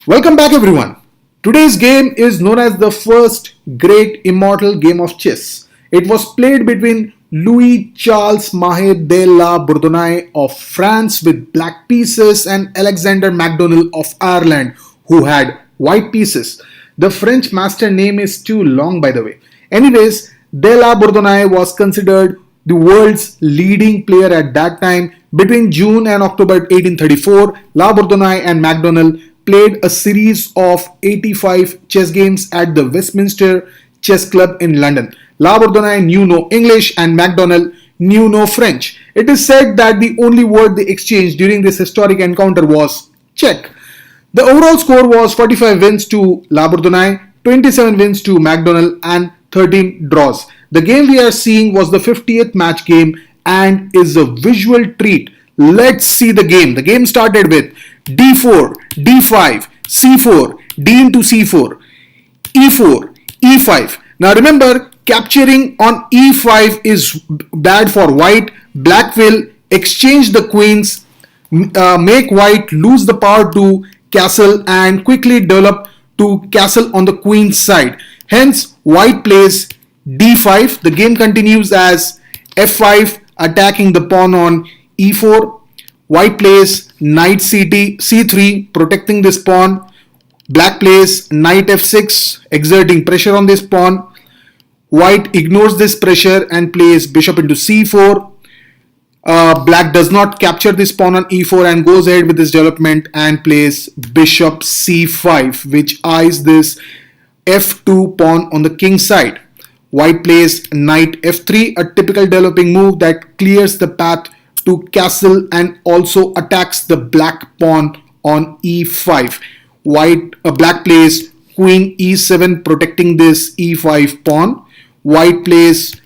Welcome back, everyone. Today's game is known as the first great immortal game of chess. It was played between Louis Charles Mahé de la Bourdonnais of France with black pieces and Alexander McDonnell of Ireland who had white pieces. The French master name is too long, by the way. Anyways, de la Bourdonnais was considered the world's leading player at that time. Between June and October 1834, La Bourdonnais and McDonnell played a series of 85 chess games at the Westminster Chess Club in London. La Bourdonnais knew no English and McDonnell knew no French. It is said that the only word they exchanged during this historic encounter was check. The overall score was 45 wins to La Bourdonnais, 27 wins to McDonnell, and 13 draws. The game we are seeing was the 50th match game and is a visual treat. Let's see the game. The game started with d4, d5, c4, d into c4, e4, e5. Now remember, capturing on e5 is bad for white. Black will exchange the queens, make white lose the power to castle and quickly develop to castle on the queen's side. Hence, white plays d5. The game continues as f5 attacking the pawn on e4. White plays knight c3 protecting this pawn. Black plays knight f6 exerting pressure on this pawn. White ignores this pressure and plays bishop into c4. Black does not capture this pawn on e4 and goes ahead with this development and plays bishop c5, which eyes this f2 pawn on the king side. White plays knight f3, a typical developing move that clears the path to castle and also attacks the black pawn on e5. Black plays queen e7 protecting this e5 pawn. White plays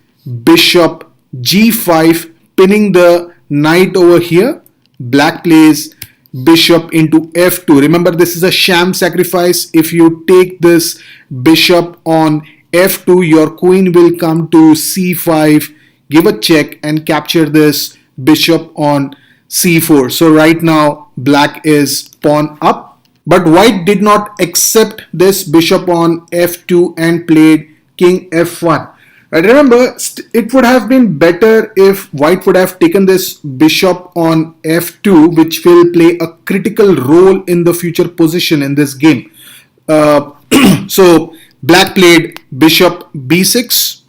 bishop g5 pinning the knight over here. Black plays bishop into f2. Remember, this is a sham sacrifice. If you take this bishop on f2, your queen will come to c5, give a check and capture this bishop on c4. So right now black is pawn up, but white did not accept this bishop on f2 and played king f1. Right, remember, it would have been better if white would have taken this bishop on f2, which will play a critical role in the future position in this game. So black played bishop b6,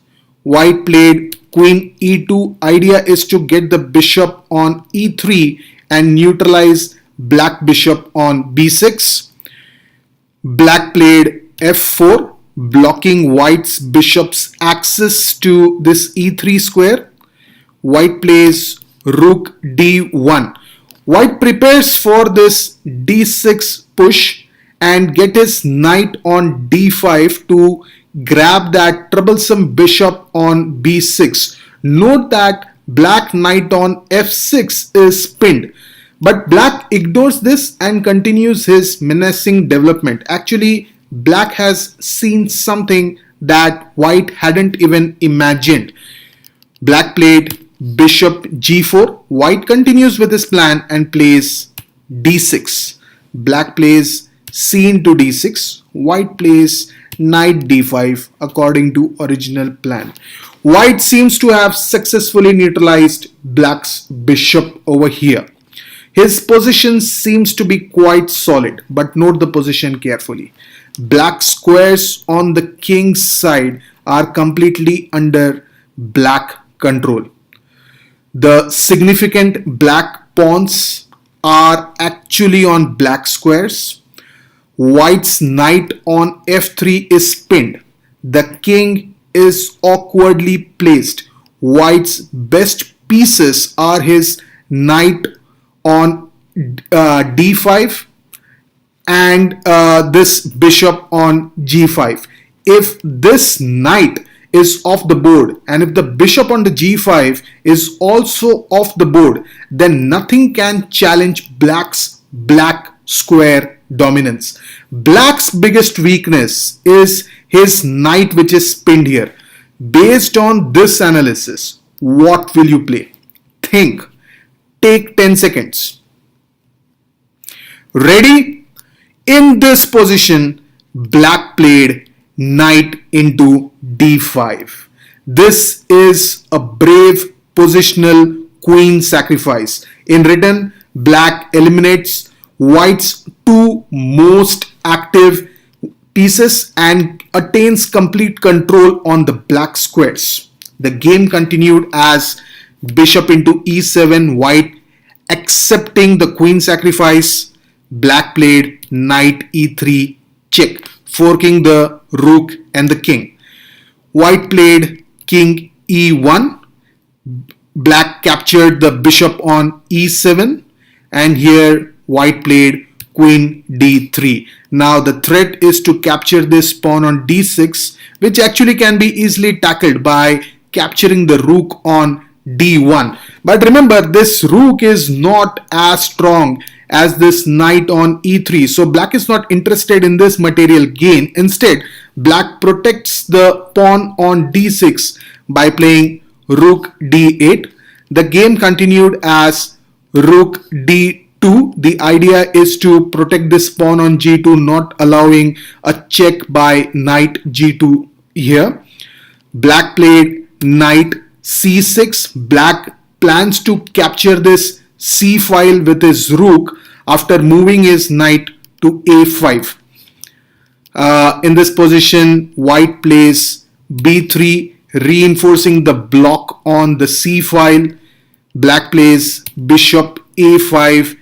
white played queen e2. Idea is to get the bishop on e3 and neutralize black bishop on b6. Black played f4, blocking white's bishop's access to this e3 square. White plays rook d1. White prepares for this d6 push and get his knight on d5 to grab that troublesome bishop on b6. Note that black knight on f6 is pinned, but black ignores this and continues his menacing development. Actually, black has seen something that white hadn't even imagined. Black played bishop g4. White continues with his plan and plays d6. Black plays c into d6. White plays knight d5 according to original plan. White seems to have successfully neutralized black's bishop over here. His position seems to be quite solid, but note the position carefully. Black squares on the king's side are completely under black control. The significant black pawns are actually on black squares. White's knight on f3 is pinned. The king is awkwardly placed. White's best pieces are his knight on d5 and this bishop on g5. If this knight is off the board and if the bishop on the g5 is also off the board, then nothing can challenge black's black square dominance. Black's biggest weakness is his knight, which is pinned here. Based on this analysis, what will you play? Think. Take 10 seconds. Ready? In this position, black played knight into d5. This is a brave positional queen sacrifice. In return, black eliminates white's two most active pieces and attains complete control on the black squares. The game continued as bishop into e7, white accepting the queen sacrifice. Black played knight e3 check, forking the rook and the king. White played king e1. Black captured the bishop on e7, and here white played queen d3. Now the threat is to capture this pawn on d6, which actually can be easily tackled by capturing the rook on d1. But remember, this rook is not as strong as this knight on e3, so black is not interested in this material gain. Instead, black protects the pawn on d6 by playing rook d8. The game continued as rook d2. The idea is to protect this pawn on g2, not allowing a check by knight g2 here. Black played knight c6. Black plans to capture this c file with his rook after moving his knight to a5. In this position, white plays b3, reinforcing the block on the c file. Black plays bishop a5,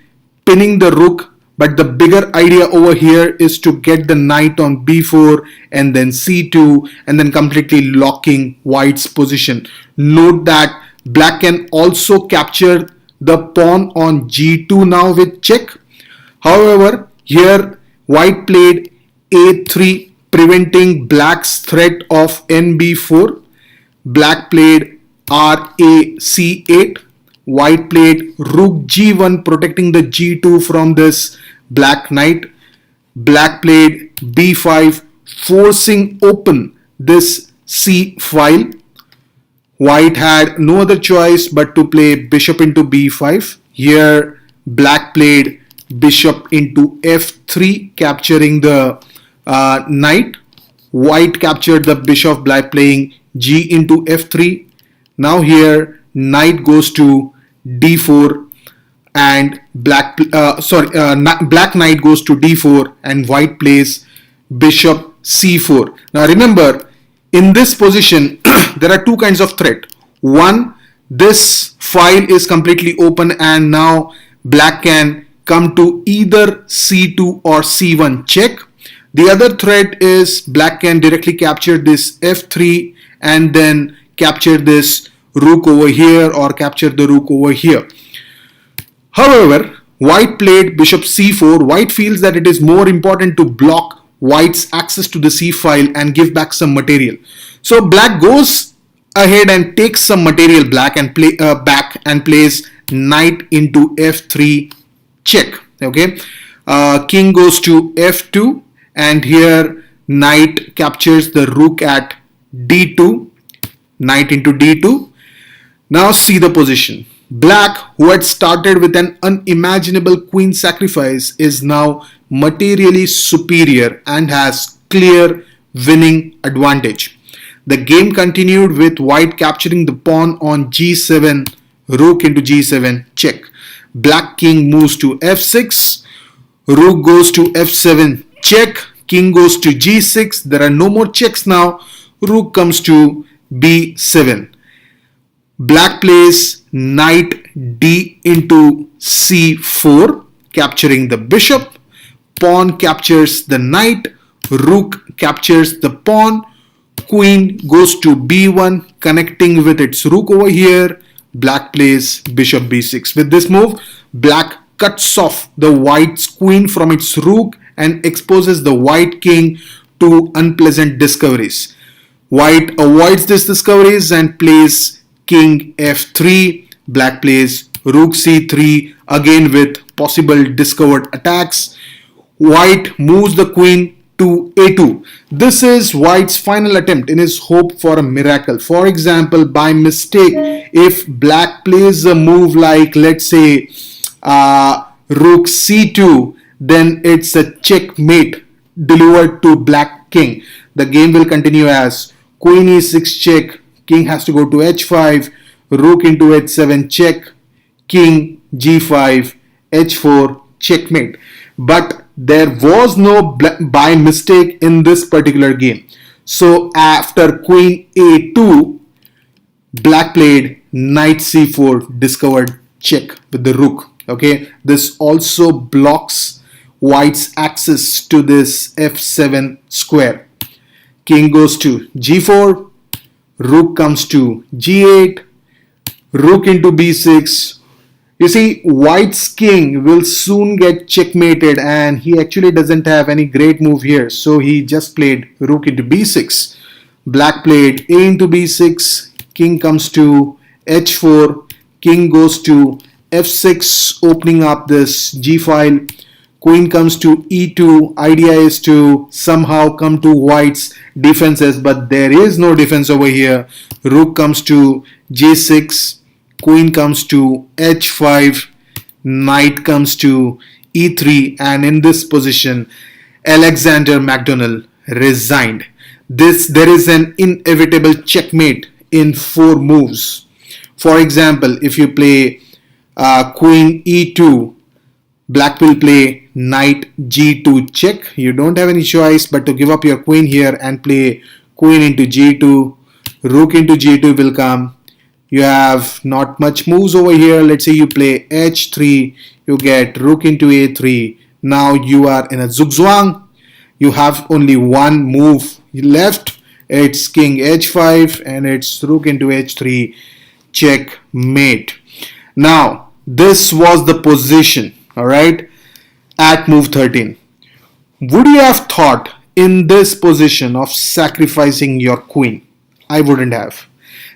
pinning the rook, but the bigger idea over here is to get the knight on b4 and then c2 and then completely locking white's position. Note that black can also capture the pawn on g2 now with check. However, here white played a3, preventing black's threat of nb4. Black played rac8. White played rook g1, protecting the g2 from this black knight. Black played b5, forcing open this c file. White had no other choice but to play bishop into b5. Here, black played bishop into f3, capturing the knight. White captured the bishop by playing g into f3. Now here, knight goes to d4 and black knight goes to d4 and white plays bishop c4. Now remember, in this position there are two kinds of threat. One, this file is completely open and now black can come to either c2 or c1 check. The other threat is black can directly capture this f3 and then capture this rook over here or capture the rook over here. However, white played bishop c4. White feels that it is more important to block white's access to the c file and give back some material. So black goes ahead and takes some material back and plays knight into f3 check. Okay, king goes to f2 and here knight captures the rook at d2. Knight into d2. Now see the position. Black, who had started with an unimaginable queen sacrifice, is now materially superior and has clear winning advantage. The game continued with white capturing the pawn on g7, rook into g7 check. Black king moves to f6, rook goes to f7 check, king goes to g6. There are no more checks now. Rook comes to b7. Black plays knight d into c4, capturing the bishop. Pawn captures the knight. Rook captures the pawn. Queen goes to b1, connecting with its rook over here. Black plays bishop b6. With this move, black cuts off the white's queen from its rook and exposes the white king to unpleasant discoveries. White avoids these discoveries and plays king f3. Black plays rook c3, again with possible discovered attacks. White moves the queen to a2. This is white's final attempt in his hope for a miracle. For example, by mistake, if black plays a move like, let's say, rook c2, then it's a checkmate delivered to black king. The game will continue as queen e6 check, king has to go to h5, rook into h7 check, king g5, h4 checkmate. But there was no by mistake in this particular game. So after queen a2, black played knight c4, discovered check with the rook. Okay, this also blocks white's access to this f7 square. King goes to g4, rook comes to g8, rook into b6. You see, white's king will soon get checkmated, and he actually doesn't have any great move here. So he just played rook into b6. Black played a into b6, king comes to h4, king goes to f6, opening up this g file. Queen comes to e2. Idea is to somehow come to white's defenses, but there is no defense over here. Rook comes to g6, queen comes to h5, knight comes to e3, and in this position Alexander McDonnell resigned. There is an inevitable checkmate in 4 moves. For example, if you play queen e2, black will play knight g2 check. You don't have any choice but to give up your queen here and play queen into g2. Rook into g2 will come. You have not much moves over here. Let's say you play h3, you get rook into a3. Now you are in a zugzwang. You have only one move left. It's king h5 and it's rook into h3, checkmate. Now this was the position, alright, at move 13. Would you have thought in this position of sacrificing your queen? I wouldn't have.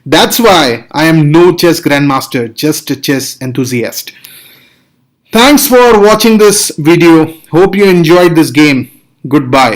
That's why I am no chess grandmaster, just a chess enthusiast. Thanks for watching this video. Hope you enjoyed this game. Goodbye.